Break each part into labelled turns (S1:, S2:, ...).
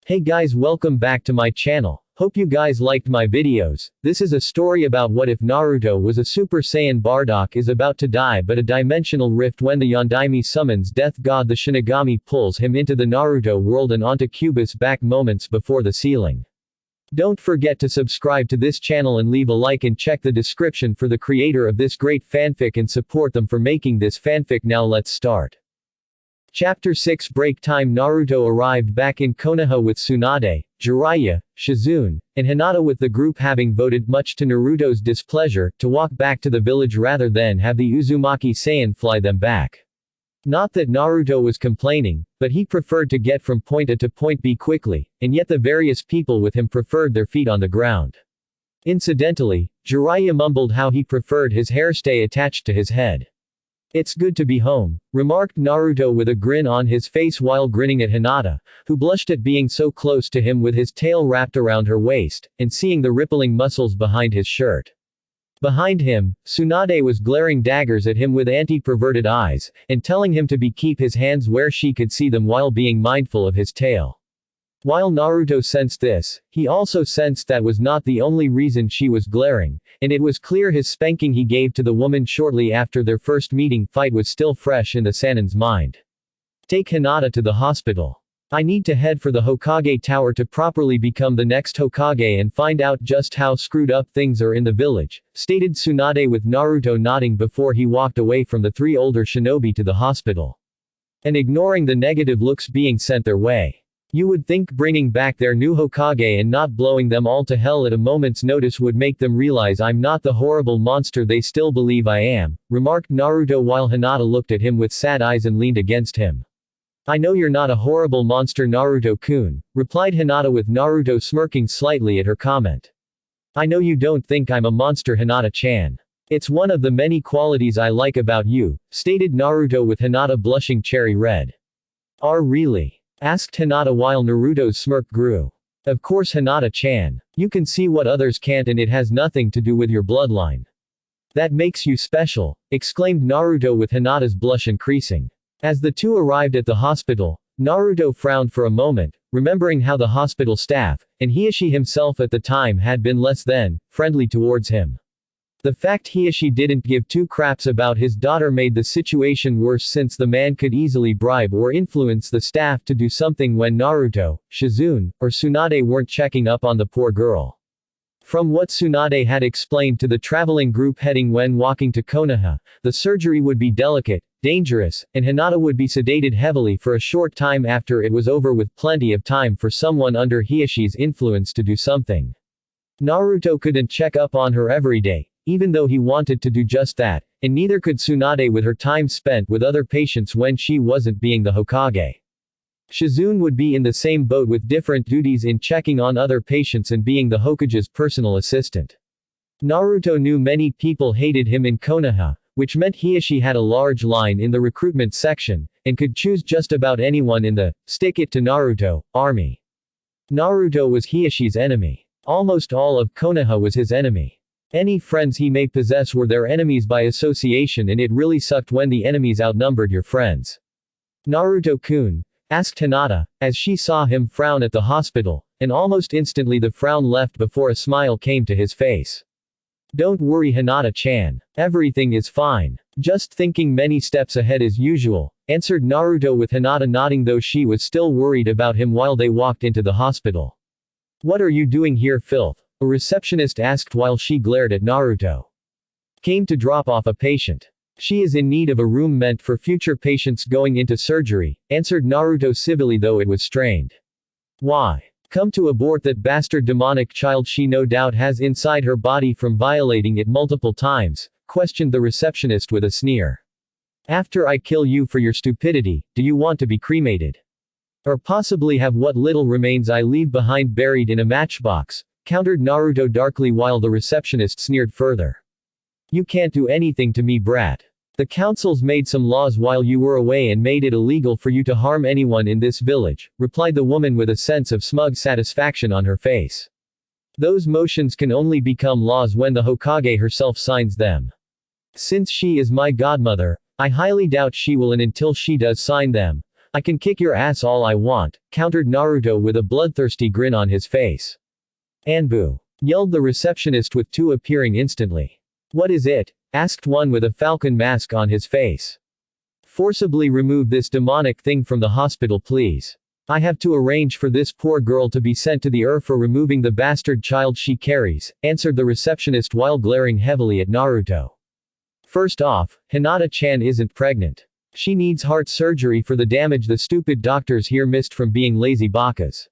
S1: Hey guys, welcome back to my channel. Hope you guys liked my videos. This is a story about what if Naruto was a Super Saiyan. Bardock is about to die, but a dimensional rift when the Yondaime summons death god the Shinigami pulls him into the Naruto world and onto Kyuubi's back moments before the ceiling. Don't forget to subscribe to this channel and leave a like and check the description for the creator of this great fanfic and support them for making this fanfic. Now let's start. Chapter 6 Break Time. Naruto arrived back in Konoha with Tsunade, Jiraiya, Shizune, and Hinata, with the group having voted, much to Naruto's displeasure, to walk back to the village rather than have the Uzumaki Saiyan fly them back. Not that Naruto was complaining, but he preferred to get from point A to point B quickly, and yet the various people with him preferred their feet on the ground. Incidentally, Jiraiya mumbled how he preferred his hair stay attached to his head. "It's good to be home," remarked Naruto with a grin on his face while grinning at Hinata, who blushed at being so close to him with his tail wrapped around her waist, and seeing the rippling muscles behind his shirt. Behind him, Tsunade was glaring daggers at him with anti-perverted eyes, and telling him to keep his hands where she could see them while being mindful of his tail. While Naruto sensed this, he also sensed that was not the only reason she was glaring, and it was clear his spanking he gave to the woman shortly after their first meeting fight was still fresh in the Sannin's mind. "Take Hinata to the hospital. I need to head for the Hokage Tower to properly become the next Hokage and find out just how screwed up things are in the village," stated Tsunade, with Naruto nodding before he walked away from the three older shinobi to the hospital. And ignoring the negative looks being sent their way. "You would think bringing back their new Hokage and not blowing them all to hell at a moment's notice would make them realize I'm not the horrible monster they still believe I am," remarked Naruto while Hinata looked at him with sad eyes and leaned against him. "I know you're not a horrible monster, Naruto-kun," replied Hinata, with Naruto smirking slightly at her comment. "I know you don't think I'm a monster, Hinata-chan. It's one of the many qualities I like about you," stated Naruto, with Hinata blushing cherry red. "Are really?" asked Hinata while Naruto's smirk grew. "Of course, Hinata-chan. You can see what others can't, and it has nothing to do with your bloodline. That makes you special," exclaimed Naruto, with Hinata's blush increasing. As the two arrived at the hospital, Naruto frowned for a moment, remembering how the hospital staff, and Hiashi himself at the time, had been less than friendly towards him. The fact Hiashi didn't give two craps about his daughter made the situation worse, since the man could easily bribe or influence the staff to do something when Naruto, Shizune, or Tsunade weren't checking up on the poor girl. From what Tsunade had explained to the traveling group heading when walking to Konoha, the surgery would be delicate, dangerous, and Hinata would be sedated heavily for a short time after it was over, with plenty of time for someone under Hiashi's influence to do something. Naruto couldn't check up on her every day, even though he wanted to do just that, and neither could Tsunade with her time spent with other patients when she wasn't being the Hokage. Shizune would be in the same boat, with different duties in checking on other patients and being the Hokage's personal assistant. Naruto knew many people hated him in Konoha, which meant Hiashi had a large line in the recruitment section, and could choose just about anyone in the "stick it to Naruto" army. Naruto was Hiashi's enemy. Almost all of Konoha was his enemy. Any friends he may possess were their enemies by association, and it really sucked when the enemies outnumbered your friends. "Naruto-kun?" asked Hinata, as she saw him frown at the hospital, and almost instantly the frown left before a smile came to his face. "Don't worry, Hinata-chan. Everything is fine. Just thinking many steps ahead as usual," answered Naruto, with Hinata nodding, though she was still worried about him while they walked into the hospital. "What are you doing here, filth?" a receptionist asked while she glared at Naruto. "Came to drop off a patient. She is in need of a room meant for future patients going into surgery," answered Naruto civilly, though it was strained. "Why? Come to abort that bastard demonic child she no doubt has inside her body from violating it multiple times?" questioned the receptionist with a sneer. "After I kill you for your stupidity, do you want to be cremated? Or possibly have what little remains I leave behind buried in a matchbox?" countered Naruto darkly while the receptionist sneered further. "You can't do anything to me, brat. The councils made some laws while you were away and made it illegal for you to harm anyone in this village," replied the woman with a sense of smug satisfaction on her face. "Those motions can only become laws when the Hokage herself signs them. Since she is my godmother, I highly doubt she will, and until she does sign them, I can kick your ass all I want, countered Naruto with a bloodthirsty grin on his face. Anbu, yelled the receptionist with two appearing instantly. What is it? Asked one with a falcon mask on his face. Forcibly remove this demonic thing from the hospital, please. I have to arrange for this poor girl to be sent to the ER for removing the bastard child she carries, answered the receptionist while glaring heavily at Naruto. First off, Hinata-chan isn't pregnant. She needs heart surgery for the damage the stupid doctors here missed from being lazy bakas.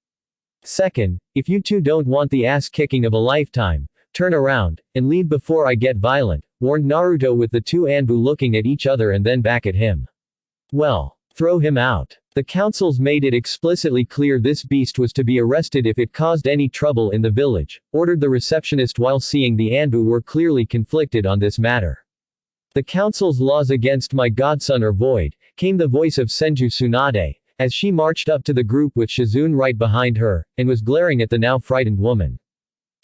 S1: Second, if you two don't want the ass kicking of a lifetime, turn around, and leave before I get violent, warned Naruto with the two Anbu looking at each other and then back at him. Well, throw him out. The councils made it explicitly clear this beast was to be arrested if it caused any trouble in the village, ordered the receptionist while seeing the Anbu were clearly conflicted on this matter. The council's laws against my godson are void, came the voice of Senju Tsunade, as she marched up to the group with Shizune right behind her, and was glaring at the now frightened woman.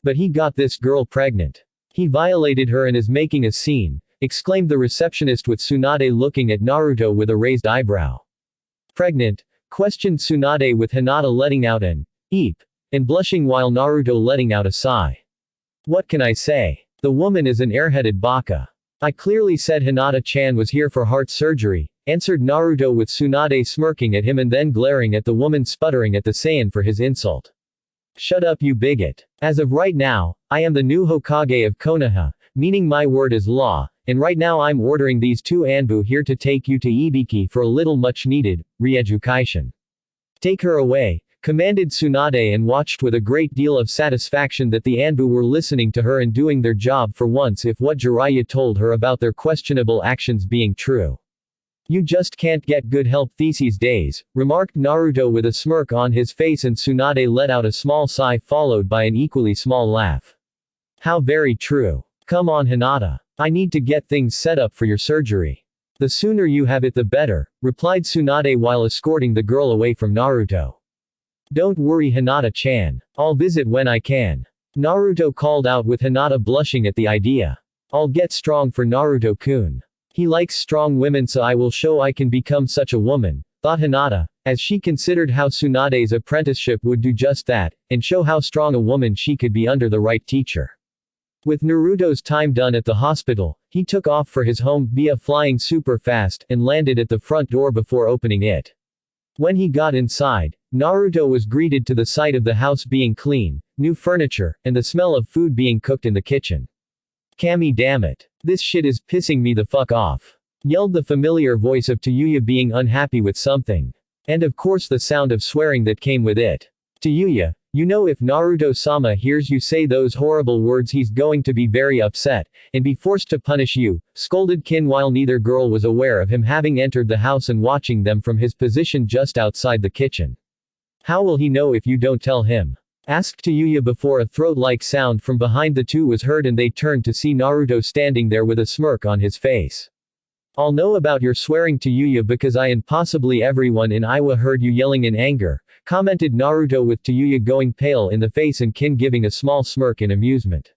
S1: But he got this girl pregnant. He violated her and is making a scene, exclaimed the receptionist with Tsunade looking at Naruto with a raised eyebrow. Pregnant? Questioned Tsunade with Hinata letting out an eep, and blushing while Naruto letting out a sigh. What can I say? The woman is an airheaded baka. I clearly said Hinata-chan was here for heart surgery, answered Naruto with Tsunade smirking at him and then glaring at the woman sputtering at the Saiyan for his insult. Shut up, you bigot. As of right now, I am the new Hokage of Konoha, meaning my word is law, and right now I'm ordering these two Anbu here to take you to Ibiki for a little much needed re-education. Take her away, commanded Tsunade and watched with a great deal of satisfaction that the Anbu were listening to her and doing their job for once if what Jiraiya told her about their questionable actions being true. You just can't get good help these days, remarked Naruto with a smirk on his face and Tsunade let out a small sigh followed by an equally small laugh. How very true. Come on Hinata. I need to get things set up for your surgery. The sooner you have it the better, replied Tsunade while escorting the girl away from Naruto. Don't worry Hinata-chan. I'll visit when I can. Naruto called out with Hinata blushing at the idea. I'll get strong for Naruto-kun. He likes strong women so I will show I can become such a woman, thought Hinata, as she considered how Tsunade's apprenticeship would do just that, and show how strong a woman she could be under the right teacher. With Naruto's time done at the hospital, he took off for his home via flying super fast and landed at the front door before opening it. When he got inside, Naruto was greeted to the sight of the house being clean, new furniture, and the smell of food being cooked in the kitchen. Kami damn it. This shit is pissing me the fuck off. Yelled the familiar voice of Tayuya being unhappy with something. And of course the sound of swearing that came with it. Tayuya, you know if Naruto-sama hears you say those horrible words he's going to be very upset, and be forced to punish you, scolded Kin while neither girl was aware of him having entered the house and watching them from his position just outside the kitchen. How will he know if you don't tell him? Asked Tayuya before a throat-like sound from behind the two was heard and they turned to see Naruto standing there with a smirk on his face. I'll know about your swearing Tayuya because I and possibly everyone in Iwa heard you yelling in anger, commented Naruto with Tayuya going pale in the face and Kin giving a small smirk in amusement.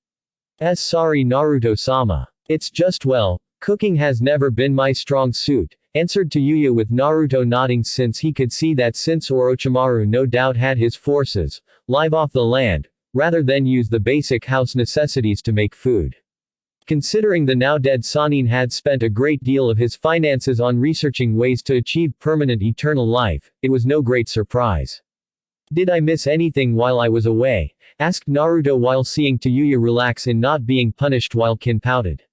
S1: Sorry Naruto-sama. It's just well, cooking has never been my strong suit, answered Tayuya with Naruto nodding since he could see that since Orochimaru no doubt had his forces, live off the land, rather than use the basic house necessities to make food. Considering the now dead Sannin had spent a great deal of his finances on researching ways to achieve permanent eternal life, it was no great surprise. Did I miss anything while I was away? Asked Naruto while seeing Tayuya relax in not being punished while Kin pouted.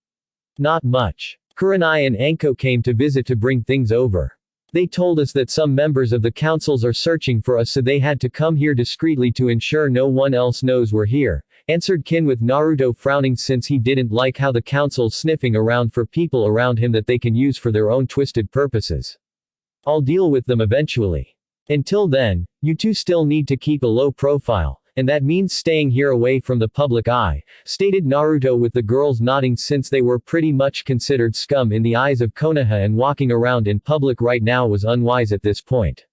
S1: Not much. Kurenai and Anko came to visit to bring things over. They told us that some members of the councils are searching for us so they had to come here discreetly to ensure no one else knows we're here, answered Kin with Naruto frowning since he didn't like how the council's sniffing around for people around him that they can use for their own twisted purposes. I'll deal with them eventually. Until then, you two still need to keep a low profile, and that means staying here away from the public eye, stated Naruto with the girls nodding since they were pretty much considered scum in the eyes of Konoha and walking around in public right now was unwise at this point.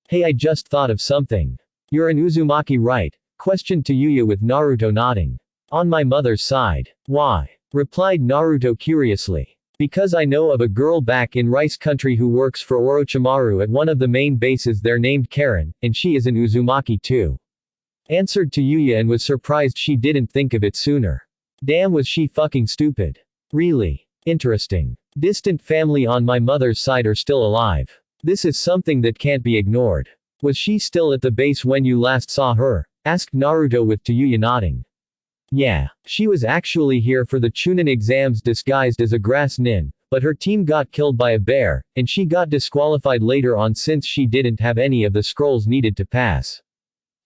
S1: Hey, I just thought of something. You're an Uzumaki, right? Questioned Tayuya with Naruto nodding. On my mother's side. Why? Replied Naruto curiously. Because I know of a girl back in Rice Country who works for Orochimaru at one of the main bases there named Karen, and she is an Uzumaki too. Answered Yuya and was surprised she didn't think of it sooner. Damn, was she fucking stupid. Really. Interesting. Distant family on my mother's side are still alive. This is something that can't be ignored. Was she still at the base when you last saw her? Asked Naruto with Yuya nodding. Yeah. She was actually here for the Chunin exams disguised as a grass nin, but her team got killed by a bear, and she got disqualified later on since she didn't have any of the scrolls needed to pass.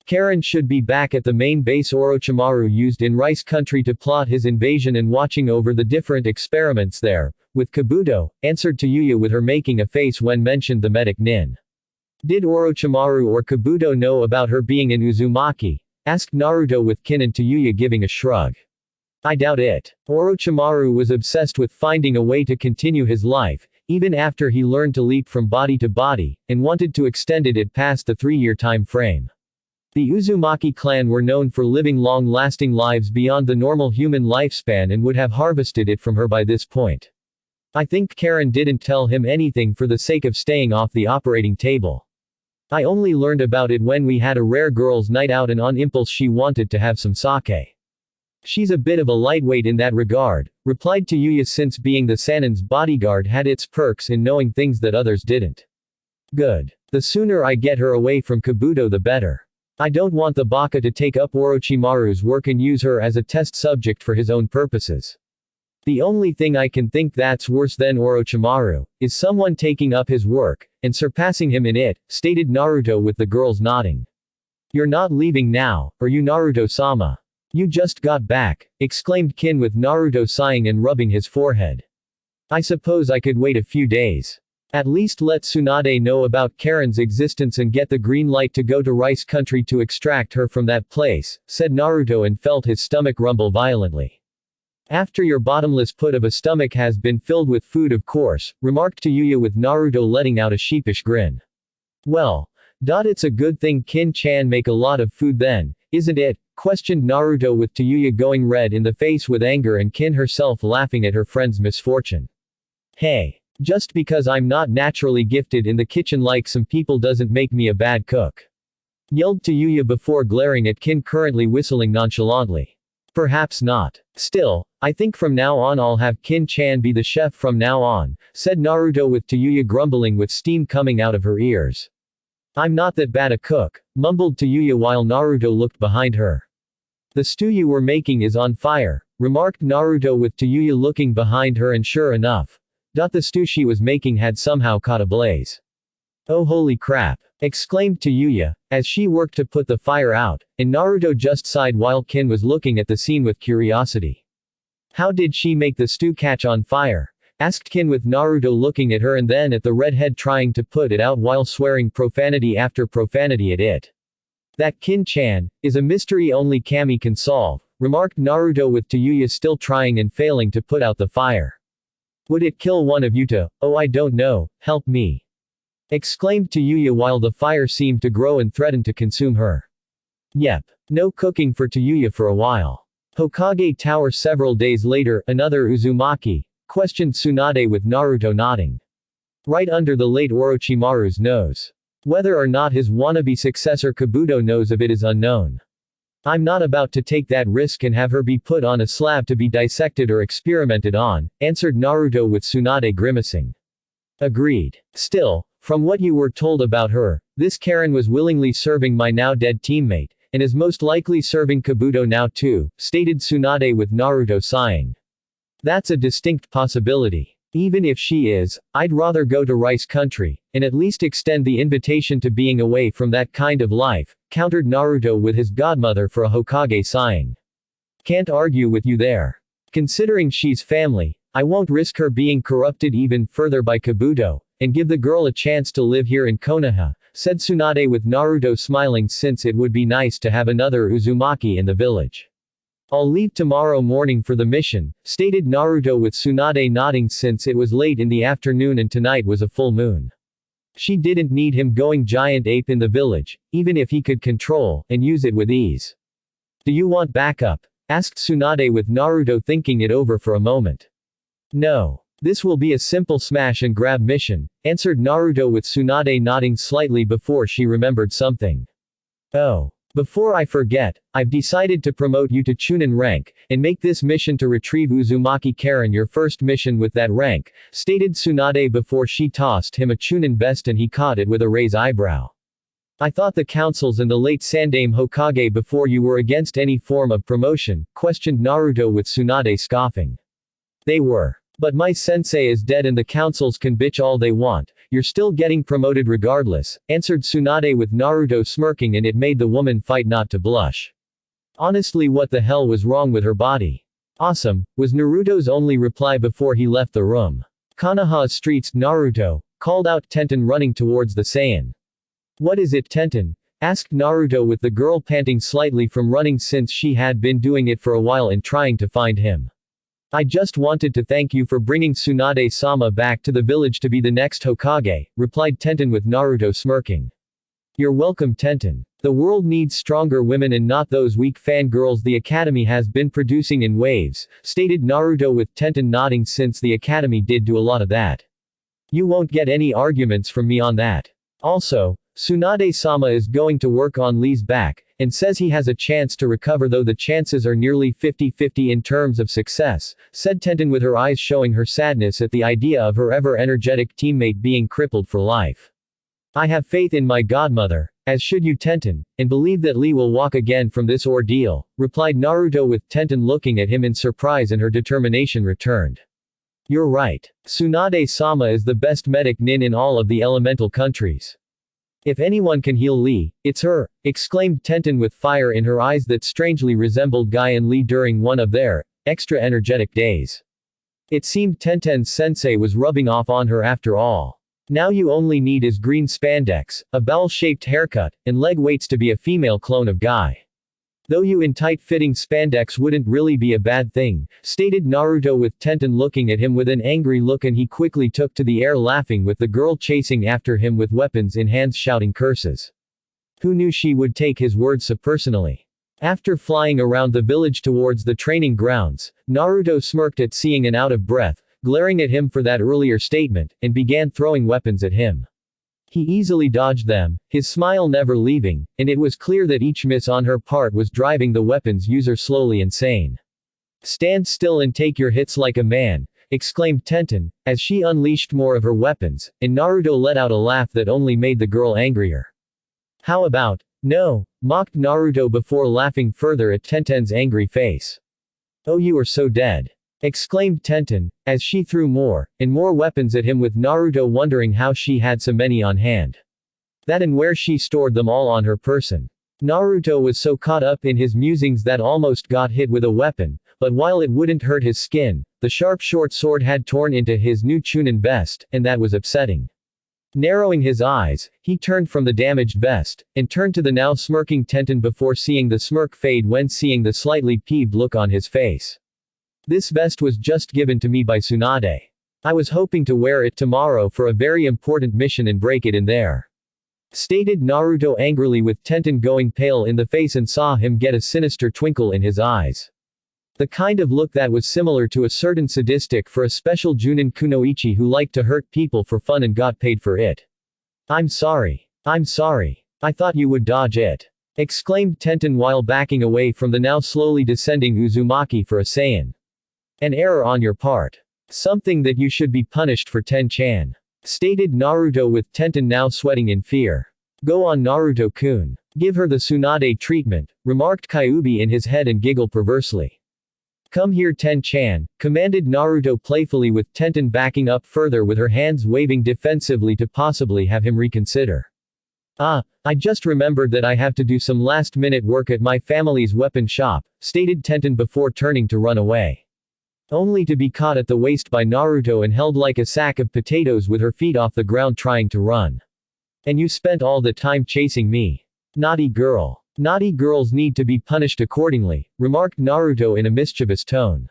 S1: Karen should be back at the main base Orochimaru used in Rice Country to plot his invasion and watching over the different experiments there, with Kabuto, answered Yuya with her making a face when mentioned the medic nin. Did Orochimaru or Kabuto know about her being an Uzumaki? Asked Naruto with Kin and Yuya giving a shrug. I doubt it. Orochimaru was obsessed with finding a way to continue his life, even after he learned to leap from body to body, and wanted to extend it past the 3-year time frame. The Uzumaki clan were known for living long-lasting lives beyond the normal human lifespan and would have harvested it from her by this point. I think Karen didn't tell him anything for the sake of staying off the operating table. I only learned about it when we had a rare girls' night out and on impulse she wanted to have some sake. She's a bit of a lightweight in that regard, replied Yuya, since being the Sannin's bodyguard had its perks in knowing things that others didn't. Good. The sooner I get her away from Kabuto the better. I don't want the Baka to take up Orochimaru's work and use her as a test subject for his own purposes. The only thing I can think that's worse than Orochimaru is someone taking up his work and surpassing him in it, stated Naruto with the girls nodding. You're not leaving now, are you, Naruto-sama? You just got back, exclaimed Kin with Naruto sighing and rubbing his forehead. I suppose I could wait a few days. At least let Tsunade know about Karen's existence and get the green light to go to Rice Country to extract her from that place, said Naruto and felt his stomach rumble violently. After your bottomless pit of a stomach has been filled with food, of course, remarked Yuya with Naruto letting out a sheepish grin. Well, it's a good thing Kin-chan make a lot of food then, isn't it? Questioned Naruto with Yuya going red in the face with anger and Kin herself laughing at her friend's misfortune. Hey. Just because I'm not naturally gifted in the kitchen like some people doesn't make me a bad cook. Yelled Yuya before glaring at Kin currently whistling nonchalantly. Perhaps not. Still, I think from now on I'll have Kin-chan be the chef from now on, said Naruto with Yuya grumbling with steam coming out of her ears. I'm not that bad a cook, mumbled Yuya while Naruto looked behind her. The stew you were making is on fire, remarked Naruto with Yuya looking behind her, and sure enough, the stew she was making had somehow caught ablaze. Oh holy crap, exclaimed Yuya, as she worked to put the fire out, and Naruto just sighed while Kin was looking at the scene with curiosity. How did she make the stew catch on fire? Asked Kin with Naruto looking at her and then at the redhead trying to put it out while swearing profanity after profanity at it. That Kin-chan is a mystery only Kami can solve, remarked Naruto with Yuya still trying and failing to put out the fire. Would it kill one of you too? Oh, I don't know, help me. Exclaimed Yuya while the fire seemed to grow and threatened to consume her. Yep. No cooking for Yuya for a while. Hokage Tower several days later, another Uzumaki? Questioned Tsunade with Naruto nodding. Right under the late Orochimaru's nose. Whether or not his wannabe successor Kabuto knows of it is unknown. I'm not about to take that risk and have her be put on a slab to be dissected or experimented on, answered Naruto with Tsunade grimacing. Agreed. Still, from what you were told about her, this Karen was willingly serving my now dead teammate, and is most likely serving Kabuto now too, stated Tsunade with Naruto sighing. That's a distinct possibility. Even if she is, I'd rather go to Rice Country, and at least extend the invitation to being away from that kind of life, countered Naruto with his godmother for a Hokage sighing. Can't argue with you there. Considering she's family, I won't risk her being corrupted even further by Kabuto, and give the girl a chance to live here in Konoha, said Tsunade with Naruto smiling since it would be nice to have another Uzumaki in the village. I'll leave tomorrow morning for the mission, stated Naruto with Tsunade nodding since it was late in the afternoon and tonight was a full moon. She didn't need him going giant ape in the village, even if he could control and use it with ease. Do you want backup? Asked Tsunade with Naruto thinking it over for a moment. No. This will be a simple smash and grab mission, answered Naruto with Tsunade nodding slightly before she remembered something. Oh. Before I forget, I've decided to promote you to Chunin rank, and make this mission to retrieve Uzumaki Karen your first mission with that rank, stated Tsunade before she tossed him a Chunin vest and he caught it with a raised eyebrow. I thought the councils and the late Sandaime Hokage before you were against any form of promotion, questioned Naruto with Tsunade scoffing. They were. But my sensei is dead and the councils can bitch all they want, you're still getting promoted regardless, answered Tsunade with Naruto smirking, and it made the woman fight not to blush. Honestly, what the hell was wrong with her body? Awesome, was Naruto's only reply before he left the room. Konoha streets, Naruto, called out Tenten running towards the Saiyan. What is it, Tenten? Asked Naruto with the girl panting slightly from running since she had been doing it for a while and trying to find him. I just wanted to thank you for bringing Tsunade-sama back to the village to be the next Hokage, replied Tenten with Naruto smirking. You're welcome, Tenten. The world needs stronger women and not those weak fangirls the academy has been producing in waves, stated Naruto with Tenten nodding since the academy did do a lot of that. You won't get any arguments from me on that. Also, Tsunade-sama is going to work on Lee's back, and says he has a chance to recover, though the chances are nearly 50-50 in terms of success, said Tenten with her eyes showing her sadness at the idea of her ever-energetic teammate being crippled for life. I have faith in my godmother, as should you, Tenten, and believe that Lee will walk again from this ordeal, replied Naruto with Tenten looking at him in surprise, and her determination returned. You're right. Tsunade-sama is the best medic nin in all of the elemental countries. If anyone can heal Lee, it's her, exclaimed Tenten with fire in her eyes that strangely resembled Guy and Lee during one of their extra energetic days. It seemed Tenten's sensei was rubbing off on her after all. Now you only need is green spandex, a bowel-shaped haircut, and leg weights to be a female clone of Guy. Though you in tight-fitting spandex wouldn't really be a bad thing, stated Naruto with Tenten looking at him with an angry look, and he quickly took to the air laughing with the girl chasing after him with weapons in hands shouting curses. Who knew she would take his words so personally? After flying around the village towards the training grounds, Naruto smirked at seeing an out of breath, glaring at him for that earlier statement, and began throwing weapons at him. He easily dodged them, his smile never leaving, and it was clear that each miss on her part was driving the weapon's user slowly insane. Stand still and take your hits like a man, exclaimed Tenten, as she unleashed more of her weapons, and Naruto let out a laugh that only made the girl angrier. How about, no, mocked Naruto before laughing further at Tenten's angry face. Oh, you are so dead, exclaimed Tenten, as she threw more and more weapons at him with Naruto wondering how she had so many on hand. That and where she stored them all on her person. Naruto was so caught up in his musings that almost got hit with a weapon, but while it wouldn't hurt his skin, the sharp short sword had torn into his new Chunin vest, and that was upsetting. Narrowing his eyes, he turned from the damaged vest, and turned to the now smirking Tenten before seeing the smirk fade when seeing the slightly peeved look on his face. This vest was just given to me by Tsunade. I was hoping to wear it tomorrow for a very important mission and break it in there, stated Naruto angrily with Tenten going pale in the face and saw him get a sinister twinkle in his eyes. The kind of look that was similar to a certain sadistic for a special Junin kunoichi who liked to hurt people for fun and got paid for it. I'm sorry. I thought you would dodge it, exclaimed Tenten while backing away from the now slowly descending Uzumaki for a Saiyan. An error on your part. Something that you should be punished for, Ten-chan, stated Naruto with Tenten now sweating in fear. Go on, Naruto-kun. Give her the Tsunade treatment, remarked Kyuubi in his head and giggled perversely. Come here, Ten-chan, commanded Naruto playfully with Tenten backing up further with her hands waving defensively to possibly have him reconsider. I just remembered that I have to do some last-minute work at my family's weapon shop, stated Tenten before turning to run away. Only to be caught at the waist by Naruto and held like a sack of potatoes with her feet off the ground trying to run. And you spent all the time chasing me. Naughty girl. Naughty girls need to be punished accordingly, remarked Naruto in a mischievous tone.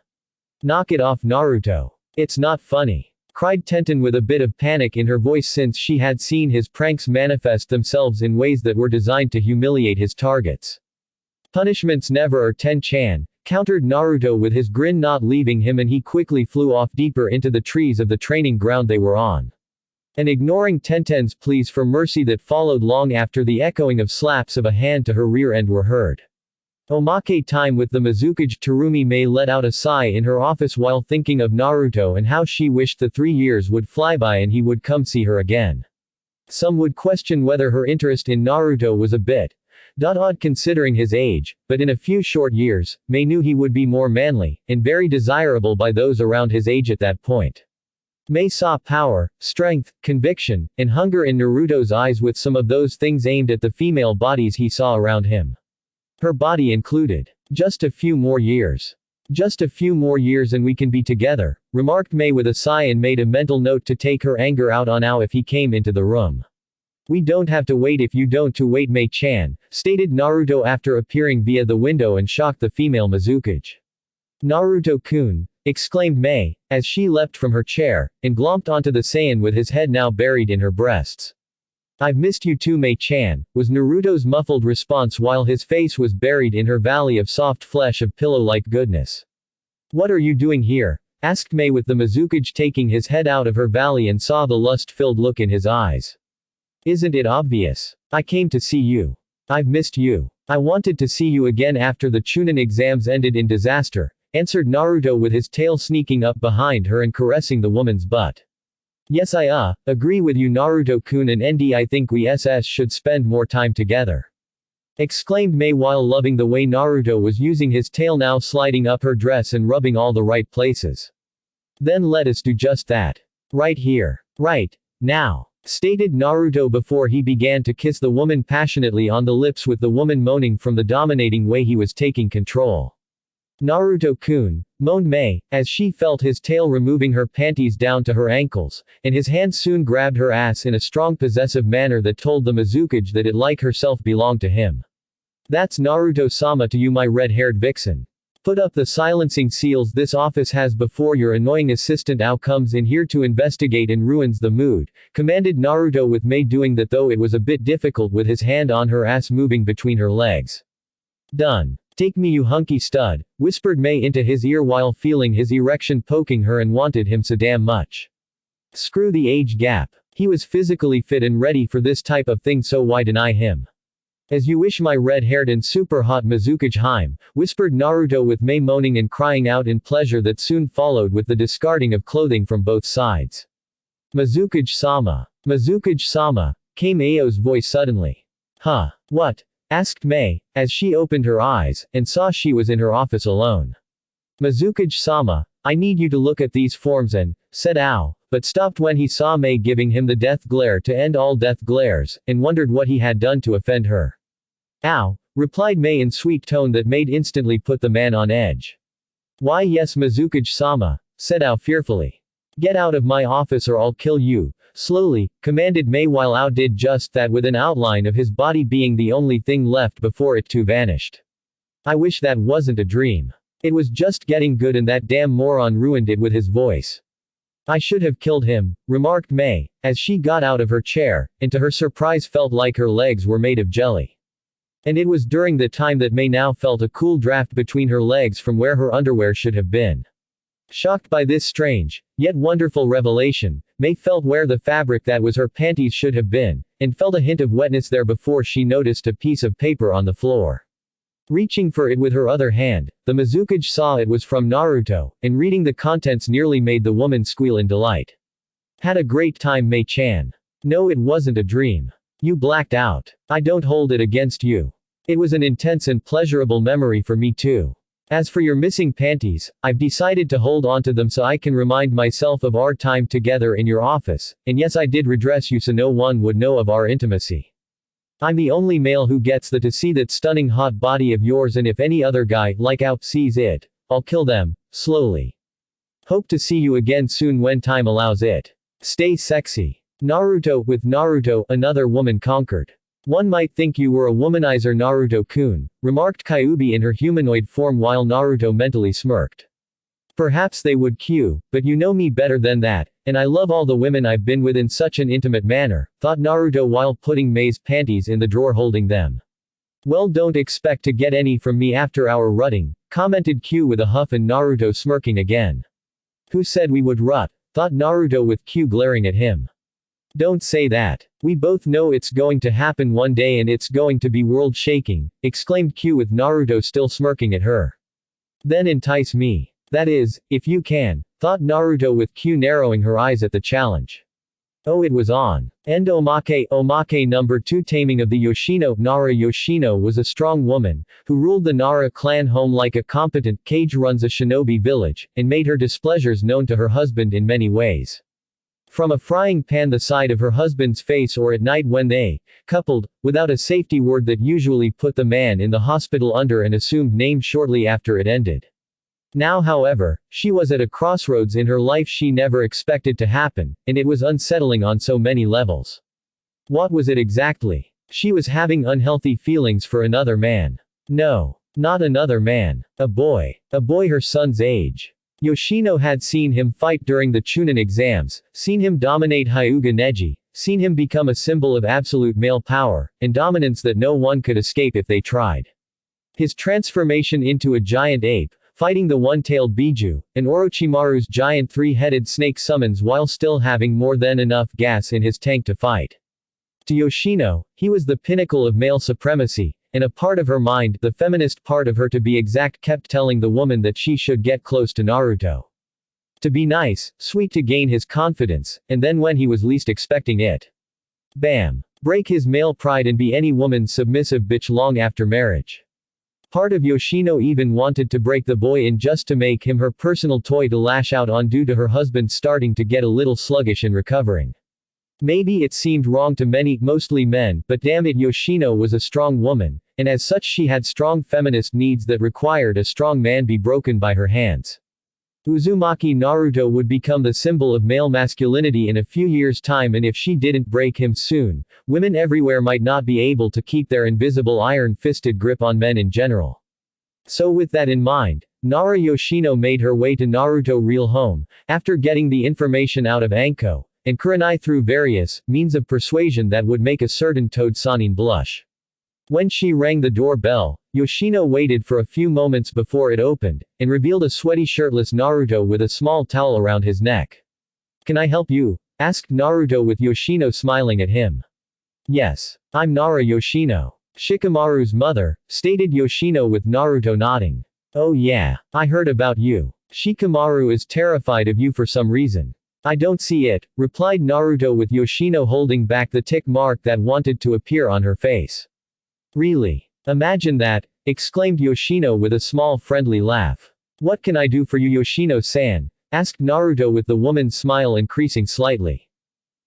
S1: Knock it off, Naruto. It's not funny, cried Tenten with a bit of panic in her voice since she had seen his pranks manifest themselves in ways that were designed to humiliate his targets. Punishments never are, Ten-chan, countered Naruto with his grin not leaving him, and he quickly flew off deeper into the trees of the training ground they were on. And ignoring Tenten's pleas for mercy that followed long after, the echoing of slaps of a hand to her rear end were heard. Omake time with the Mizukage. Terumi May let out a sigh in her office while thinking of Naruto and how she wished the 3 years would fly by and he would come see her again. Some would question whether her interest in Naruto was a bit odd considering his age, but in a few short years, May knew he would be more manly, and very desirable by those around his age at that point. May saw power, strength, conviction, and hunger in Naruto's eyes, with some of those things aimed at the female bodies he saw around him. Her body included. Just a few more years. Just a few more years and we can be together, remarked May with a sigh and made a mental note to take her anger out on Ao if he came into the room. We don't have to wait if you don't to wait, May-chan, stated Naruto after appearing via the window and shocked the female Mizukage. Naruto-kun, exclaimed May, as she leapt from her chair, and glomped onto the Saiyan with his head now buried in her breasts. I've missed you too, May-chan, was Naruto's muffled response while his face was buried in her valley of soft flesh of pillow-like goodness. What are you doing here? Asked May with the Mizukage taking his head out of her valley and saw the lust-filled look in his eyes. Isn't it obvious? I came to see you. I've missed you. I wanted to see you again after the Chunin exams ended in disaster, answered Naruto with his tail sneaking up behind her and caressing the woman's butt. Yes, I agree with you, Naruto-kun, and ND, I think we should spend more time together. Exclaimed May while loving the way Naruto was using his tail now sliding up her dress and rubbing all the right places. Then let us do just that. Right here. Right now. Stated Naruto before he began to kiss the woman passionately on the lips, with the woman moaning from the dominating way he was taking control. Naruto-kun, moaned May, as she felt his tail removing her panties down to her ankles, and his hand soon grabbed her ass in a strong possessive manner that told the Mizukage that it like herself belonged to him. That's Naruto-sama to you, my red-haired vixen. Put up the silencing seals this office has before your annoying assistant Ao comes in here to investigate and ruins the mood, commanded Naruto, with May doing that, though it was a bit difficult with his hand on her ass moving between her legs. Done. Take me, you hunky stud, whispered May into his ear while feeling his erection poking her and wanted him so damn much. Screw the age gap. He was physically fit and ready for this type of thing, so why deny him? As you wish, my red-haired and super hot Mizukage Heim, whispered Naruto, with May moaning and crying out in pleasure that soon followed with the discarding of clothing from both sides. Mizukage-sama. Mizukage-sama, came Ao's voice suddenly. Huh? What? Asked May, as she opened her eyes, and saw she was in her office alone. Mizukage-sama, I need you to look at these forms and, said Ao, but stopped when he saw May giving him the death glare to end all death glares, and wondered what he had done to offend her. Ow, replied May in sweet tone that made instantly put the man on edge. Why yes, Mizukage-sama, said Ao fearfully. Get out of my office or I'll kill you, slowly, commanded May while Ao did just that, with an outline of his body being the only thing left before it too vanished. I wish that wasn't a dream. It was just getting good and that damn moron ruined it with his voice. I should have killed him, remarked May, as she got out of her chair, and to her surprise felt like her legs were made of jelly. And it was during the time that May now felt a cool draft between her legs from where her underwear should have been. Shocked by this strange, yet wonderful revelation, May felt where the fabric that was her panties should have been, and felt a hint of wetness there before she noticed a piece of paper on the floor. Reaching for it with her other hand, the Mizukage saw it was from Naruto, and reading the contents nearly made the woman squeal in delight. Had a great time, May-chan. No, it wasn't a dream. You blacked out. I don't hold it against you. It was an intense and pleasurable memory for me too. As for your missing panties, I've decided to hold onto them so I can remind myself of our time together in your office, and yes, I did redress you so no one would know of our intimacy. I'm the only male who gets to see that stunning hot body of yours, and if any other guy, like Ao, sees it, I'll kill them, slowly. Hope to see you again soon when time allows it. Stay sexy. Naruto, with Naruto, another woman conquered. One might think you were a womanizer, Naruto-kun, remarked Kyuubi in her humanoid form while Naruto mentally smirked. Perhaps they would, Q, but you know me better than that, and I love all the women I've been with in such an intimate manner, thought Naruto while putting May's panties in the drawer holding them. Well, don't expect to get any from me after our rutting, commented Q with a huff and Naruto smirking again. Who said we would rut? Thought Naruto with Q glaring at him. Don't say that. We both know it's going to happen one day and it's going to be world shaking, exclaimed Q with Naruto still smirking at her. Then entice me. That is, if you can, thought Naruto with Q narrowing her eyes at the challenge. Oh, it was on. End Omake number 2 Taming of the Yoshino. Nara Yoshino was a strong woman, who ruled the Nara clan home like a competent Kage runs a shinobi village, and made her displeasures known to her husband in many ways. From a frying pan the side of her husband's face or at night when they coupled, without a safety word that usually put the man in the hospital under an assumed name shortly after it ended. Now, however, she was at a crossroads in her life she never expected to happen, and it was unsettling on so many levels. What was it exactly? She was having unhealthy feelings for another man. No. Not another man. A boy. A boy her son's age. Yoshino had seen him fight during the Chunin exams, seen him dominate Hyuga Neji, seen him become a symbol of absolute male power, and dominance that no one could escape if they tried. His transformation into a giant ape, fighting the one-tailed Biju, and Orochimaru's giant three-headed snake summons while still having more than enough gas in his tank to fight. To Yoshino, he was the pinnacle of male supremacy, and a part of her mind, the feminist part of her to be exact, kept telling the woman that she should get close to Naruto. To be nice, sweet, to gain his confidence, and then when he was least expecting it. Bam! Break his male pride and be any woman's submissive bitch long after marriage. Part of Yoshino even wanted to break the boy in just to make him her personal toy to lash out on due to her husband starting to get a little sluggish in recovering. Maybe it seemed wrong to many, mostly men, but damn it, Yoshino was a strong woman, and as such she had strong feminist needs that required a strong man be broken by her hands. Uzumaki Naruto would become the symbol of male masculinity in a few years' time, and if she didn't break him soon, women everywhere might not be able to keep their invisible iron-fisted grip on men in general. So with that in mind, Nara Yoshino made her way to Naruto real home, after getting the information out of Anko and Kurenai through various means of persuasion that would make a certain Toad Sanin blush. When she rang the doorbell, Yoshino waited for a few moments before it opened, and revealed a sweaty shirtless Naruto with a small towel around his neck. Can I help you? Asked Naruto with Yoshino smiling at him. Yes. I'm Nara Yoshino. Shikamaru's mother, stated Yoshino with Naruto nodding. Oh yeah. I heard about you. Shikamaru is terrified of you for some reason. I don't see it, replied Naruto with Yoshino holding back the tick mark that wanted to appear on her face. Really? Imagine that, exclaimed Yoshino with a small friendly laugh. What can I do for you, Yoshino-san? Asked Naruto with the woman's smile increasing slightly.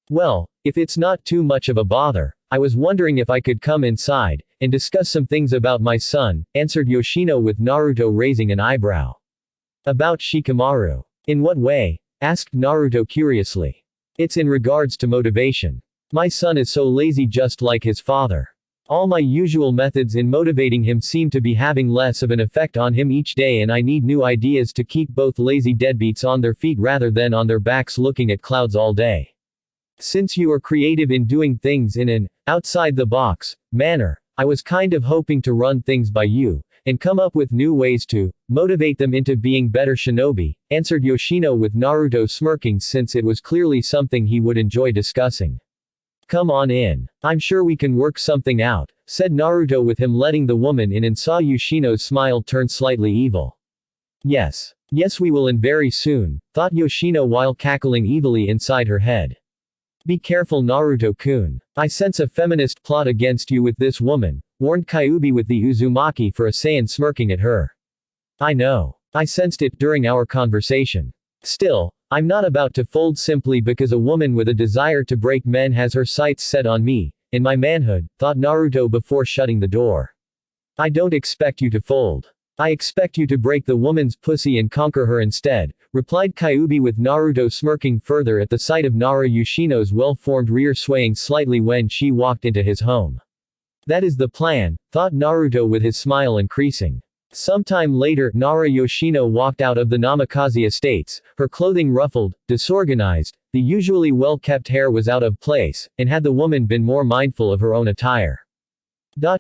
S1: Well, if it's not too much of a bother, I was wondering if I could come inside and discuss some things about my son, answered Yoshino with Naruto raising an eyebrow. About Shikamaru. In what way? Asked Naruto curiously. It's in regards to motivation. My son is so lazy, just like his father. All my usual methods in motivating him seem to be having less of an effect on him each day, and I need new ideas to keep both lazy deadbeats on their feet rather than on their backs looking at clouds all day. Since you are creative in doing things in an outside-the-box manner, I was kind of hoping to run things by you and come up with new ways to motivate them into being better shinobi, answered Yoshino with Naruto smirking, since it was clearly something he would enjoy discussing. Come on in. I'm sure we can work something out, said Naruto with him letting the woman in, and saw Yoshino's smile turn slightly evil. Yes. Yes, we will, and very soon, thought Yoshino while cackling evilly inside her head. Be careful, Naruto-kun. I sense a feminist plot against you with this woman, warned Kyuubi with the Uzumaki for a Saiyan smirking at her. I know. I sensed it during our conversation. Still, I'm not about to fold simply because a woman with a desire to break men has her sights set on me, in my manhood, thought Naruto before shutting the door. I don't expect you to fold. I expect you to break the woman's pussy and conquer her instead, replied Kyuubi with Naruto smirking further at the sight of Nara Yoshino's well-formed rear swaying slightly when she walked into his home. That is the plan, thought Naruto with his smile increasing. Sometime later, Nara Yoshino walked out of the Namikaze estates, her clothing ruffled, disorganized, the usually well-kept hair was out of place, and had the woman been more mindful of her own attire.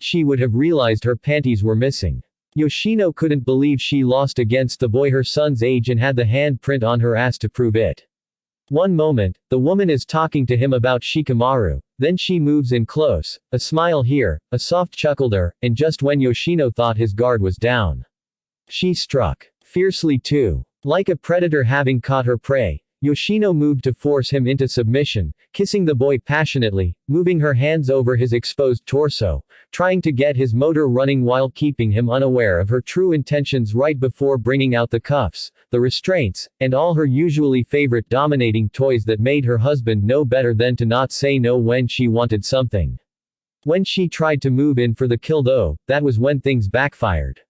S1: She would have realized her panties were missing. Yoshino couldn't believe she lost against the boy her son's age and had the handprint on her ass to prove it. One moment, the woman is talking to him about Shikamaru, then she moves in close, a smile here, a soft chuckle there, and just when Yoshino thought his guard was down, she struck fiercely too. Like a predator having caught her prey, Yoshino moved to force him into submission, kissing the boy passionately, moving her hands over his exposed torso, trying to get his motor running while keeping him unaware of her true intentions right before bringing out the cuffs, the restraints, and all her usually favorite dominating toys that made her husband know better than to not say no when she wanted something. When she tried to move in for the kill though, that was when things backfired.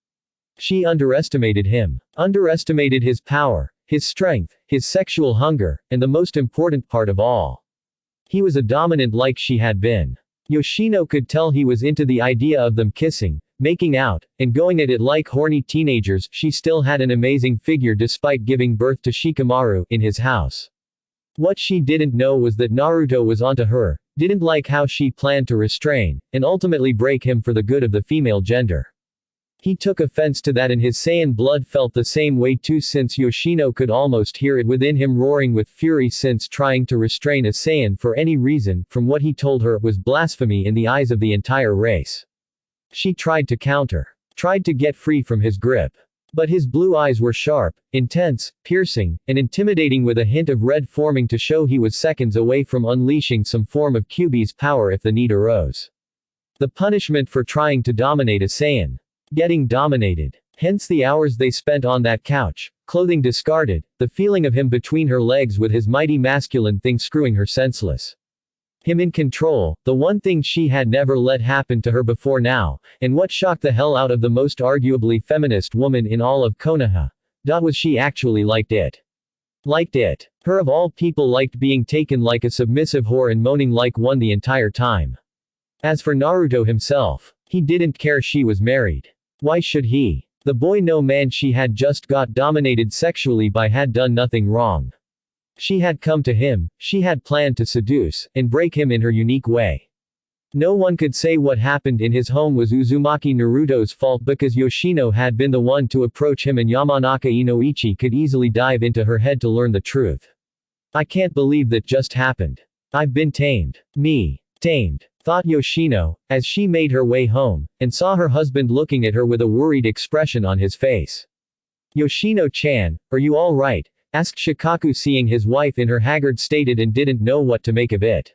S1: She underestimated him, underestimated his power, his strength, his sexual hunger, and the most important part of all. He was a dominant like she had been. Yoshino could tell he was into the idea of them kissing, making out, and going at it like horny teenagers. She still had an amazing figure despite giving birth to Shikamaru in his house. What she didn't know was that Naruto was onto her, didn't like how she planned to restrain, and ultimately break him for the good of the female gender. He took offense to that and his Saiyan blood felt the same way too since Yoshino could almost hear it within him roaring with fury since trying to restrain a Saiyan for any reason, from what he told her, was blasphemy in the eyes of the entire race. She tried to counter. Tried to get free from his grip. But his blue eyes were sharp, intense, piercing, and intimidating with a hint of red forming to show he was seconds away from unleashing some form of Kyuubi's power if the need arose. The punishment for trying to dominate a Saiyan. Getting dominated. Hence the hours they spent on that couch, clothing discarded, the feeling of him between her legs with his mighty masculine thing screwing her senseless. Him in control, the one thing she had never let happen to her before now, and what shocked the hell out of the most arguably feminist woman in all of Konoha. Was she actually liked it. Liked it. Her of all people liked being taken like a submissive whore and moaning like one the entire time. As for Naruto himself, he didn't care she was married. Why should he? The boy no man she had just got dominated sexually by had done nothing wrong. She had come to him, she had planned to seduce, and break him in her unique way. No one could say what happened in his home was Uzumaki Naruto's fault because Yoshino had been the one to approach him and Yamanaka Inoichi could easily dive into her head to learn the truth. I can't believe that just happened. I've been tamed. Me. Tamed. Thought Yoshino, as she made her way home, and saw her husband looking at her with a worried expression on his face. Yoshino-chan, are you all right? Asked Shikaku seeing his wife in her haggard state and didn't know what to make of it.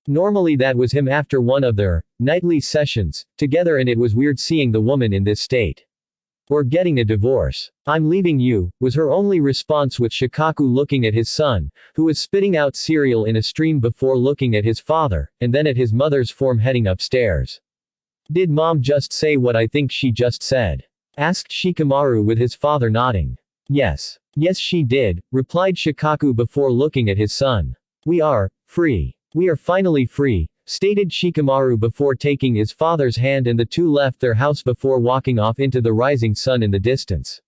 S1: Normally that was him after one of their nightly sessions together and it was weird seeing the woman in this state. Or getting a divorce. I'm leaving you, was her only response with Shikaku looking at his son, who was spitting out cereal in a stream before looking at his father, and then at his mother's form heading upstairs. Did mom just say what I think she just said? Asked Shikamaru with his father nodding. Yes. Yes she did, replied Shikaku before looking at his son. We are free. We are finally free, stated Shikamaru before taking his father's hand and the two left their house before walking off into the rising sun in the distance.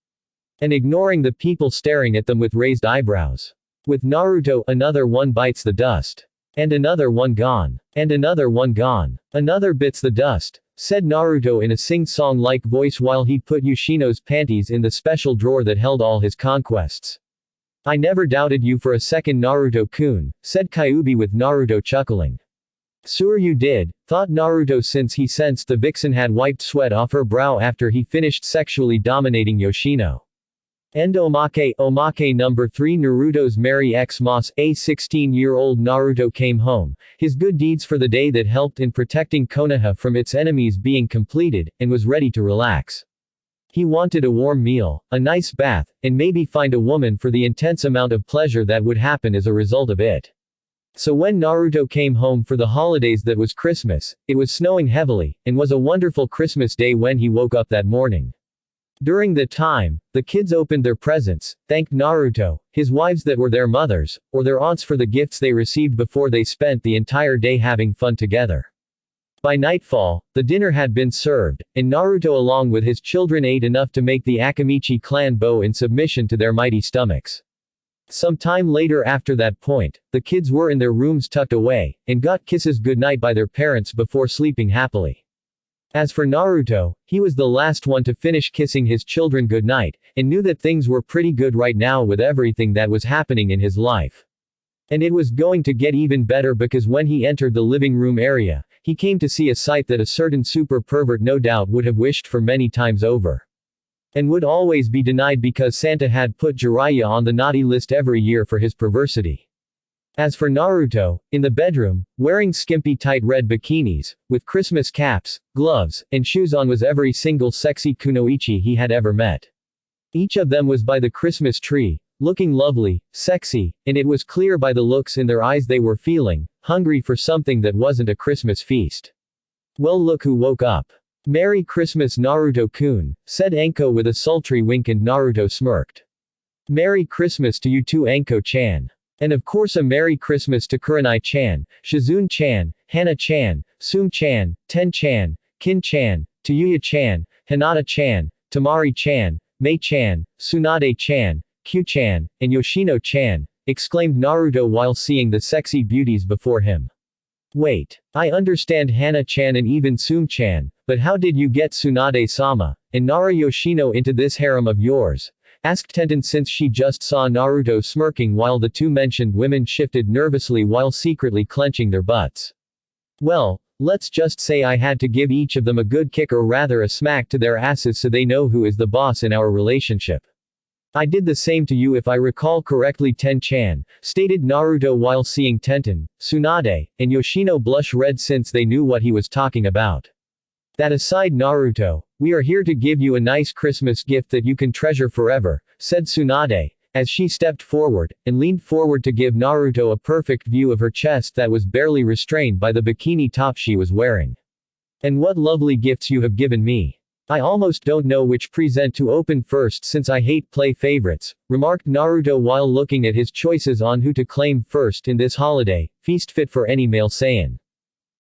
S1: And ignoring the people staring at them with raised eyebrows. With Naruto, another one bites the dust. And another one gone. And another one gone. Another bits the dust, said Naruto in a sing-song-like voice while he put Yoshino's panties in the special drawer that held all his conquests. I never doubted you for a second Naruto-kun, said Kyuubi with Naruto chuckling. Sure you did, thought Naruto since he sensed the vixen had wiped sweat off her brow after he finished sexually dominating Yoshino. End Omake number 3 Naruto's Merry Xmas. A 16-year-old Naruto came home, his good deeds for the day that helped in protecting Konoha from its enemies being completed, and was ready to relax. He wanted a warm meal, a nice bath, and maybe find a woman for the intense amount of pleasure that would happen as a result of it. So when Naruto came home for the holidays that was Christmas, it was snowing heavily, and was a wonderful Christmas day when he woke up that morning. During the time, the kids opened their presents, thanked Naruto, his wives that were their mothers, or their aunts for the gifts they received before they spent the entire day having fun together. By nightfall, the dinner had been served, and Naruto along with his children ate enough to make the Akamichi clan bow in submission to their mighty stomachs. Some time later after that point, the kids were in their rooms tucked away, and got kisses goodnight by their parents before sleeping happily. As for Naruto, he was the last one to finish kissing his children goodnight, and knew that things were pretty good right now with everything that was happening in his life. And it was going to get even better because when he entered the living room area, he came to see a sight that a certain super pervert no doubt would have wished for many times over. And would always be denied because Santa had put Jiraiya on the naughty list every year for his perversity. As for Naruto, in the bedroom, wearing skimpy tight red bikinis, with Christmas caps, gloves, and shoes on was every single sexy kunoichi he had ever met. Each of them was by the Christmas tree, looking lovely, sexy, and it was clear by the looks in their eyes they were feeling hungry for something that wasn't a Christmas feast. Well, look who woke up. Merry Christmas Naruto-kun, said Anko with a sultry wink, and Naruto smirked. Merry Christmas to you too, Anko-chan. And of course a Merry Christmas to Kurenai-chan, Shizune-chan, Hana-chan, Sum-chan, Ten-chan, Kin-chan, to Yuya-chan, Hinata-chan, Tamari-chan, Mei-chan, Tsunade-chan, Q-chan, and Yoshino-chan, exclaimed Naruto while seeing the sexy beauties before him. Wait, I understand Hana-chan and even Sum-chan, but how did you get Tsunade-sama, and Nara Yoshino into this harem of yours? Asked Tenten since she just saw Naruto smirking while the two mentioned women shifted nervously while secretly clenching their butts. Well, let's just say I had to give each of them a good kick, or rather a smack to their asses, so they know who is the boss in our relationship. I did the same to you if I recall correctly, Ten-chan, stated Naruto while seeing Tenten, Tsunade, and Yoshino blush red since they knew what he was talking about. That aside, Naruto, we are here to give you a nice Christmas gift that you can treasure forever, said Tsunade, as she stepped forward, and leaned forward to give Naruto a perfect view of her chest that was barely restrained by the bikini top she was wearing. And what lovely gifts you have given me. I almost don't know which present to open first since I hate play favorites, remarked Naruto while looking at his choices on who to claim first in this holiday feast fit for any male Saiyan.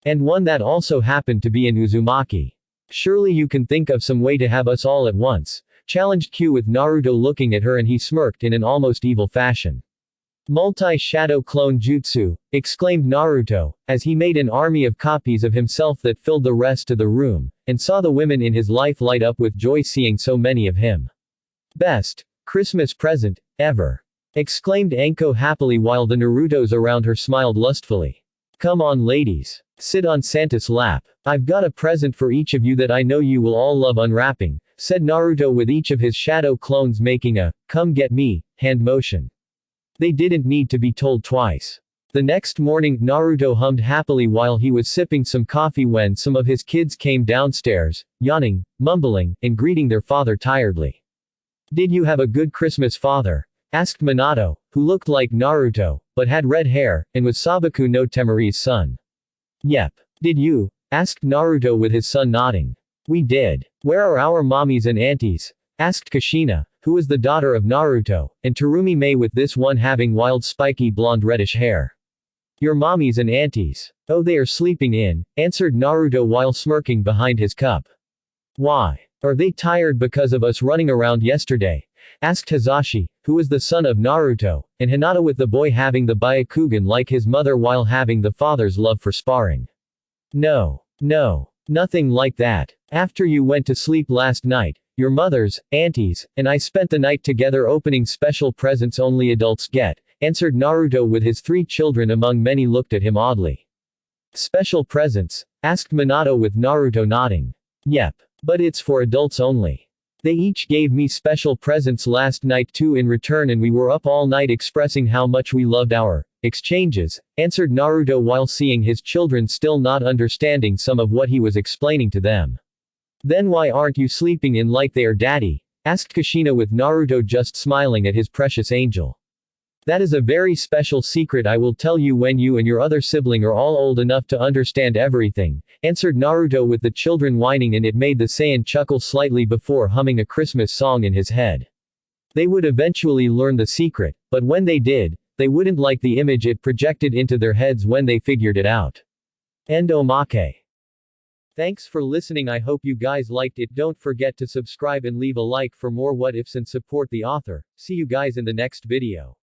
S1: And one that also happened to be an Uzumaki. Surely you can think of some way to have us all at once, challenged Q with Naruto looking at her, and he smirked in an almost evil fashion. Multi-shadow clone jutsu, exclaimed Naruto, as he made an army of copies of himself that filled the rest of the room, and saw the women in his life light up with joy seeing so many of him. Best Christmas present ever, exclaimed Anko happily while the Narutos around her smiled lustfully. Come on ladies, sit on Santa's lap. I've got a present for each of you that I know you will all love unwrapping, said Naruto with each of his shadow clones making a come get me hand motion. They didn't need to be told twice. The next morning, Naruto hummed happily while he was sipping some coffee when some of his kids came downstairs, yawning, mumbling, and greeting their father tiredly. Did you have a good Christmas, father? Asked Minato, who looked like Naruto, but had red hair, and was Sabaku no Temari's son. Yep. Did you? Asked Naruto with his son nodding. We did. Where are our mommies and aunties? Asked Kushina, who was the daughter of Naruto, and Terumi Mei with this one having wild spiky blonde reddish hair. Your mommies and aunties. Oh, they are sleeping in, answered Naruto while smirking behind his cup. Why? Are they tired because of us running around yesterday? Asked Hizashi, who was the son of Naruto, and Hinata with the boy having the Byakugan like his mother while having the father's love for sparring. No, nothing like that. After you went to sleep last night, your mothers, aunties, and I spent the night together opening special presents only adults get, answered Naruto with his 3 children among many looked at him oddly. Special presents? Asked Minato with Naruto nodding. Yep. But it's for adults only. They each gave me special presents last night too in return, and we were up all night expressing how much we loved our exchanges, answered Naruto while seeing his children still not understanding some of what he was explaining to them. Then why aren't you sleeping in like they are, daddy? Asked Kushina with Naruto just smiling at his precious angel. That is a very special secret I will tell you when you and your other sibling are all old enough to understand everything, answered Naruto with the children whining, and it made the Saiyan chuckle slightly before humming a Christmas song in his head. They would eventually learn the secret, but when they did, they wouldn't like the image it projected into their heads when they figured it out. End omake. Thanks for listening. I hope you guys liked it. Don't forget to subscribe and leave a like for more what ifs and support the author. See you guys in the next video.